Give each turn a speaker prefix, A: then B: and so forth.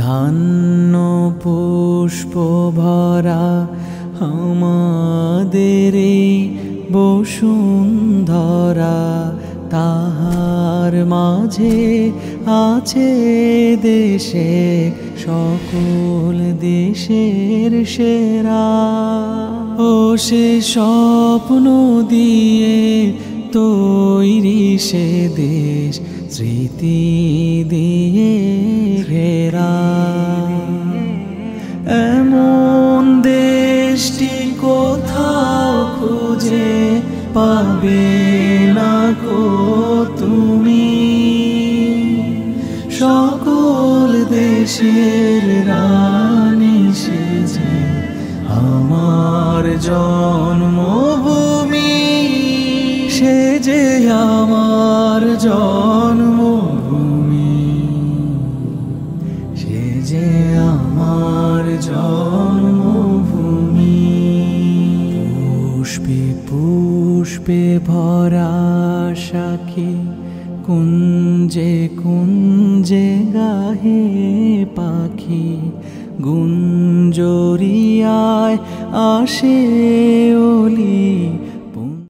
A: ধান্য পুষ্প ভরা আমাদের এই বসুন্ধরা, তাহার মাঝে আছে দেশে সকল দেশের সেরা। ও সে স্বপ্ন দিয়ে তৈরি সে দেশ, স্মৃতি দিয়ে ঘেরা। এমন দেশটি কোথাও খুঁজে পাবে না গো তুমি, সকল দেশের রানী সেজে আমার জন্মভূমি, সে যে আমার জন্মভূমি, সে যে আমার জন্মভূমি। পুষ্পে পুষ্পে ভরা শাখে কুঞ্জে কুঞ্জে গাহে পাখি, গুঞ্জরিয়ায় আসে ওলি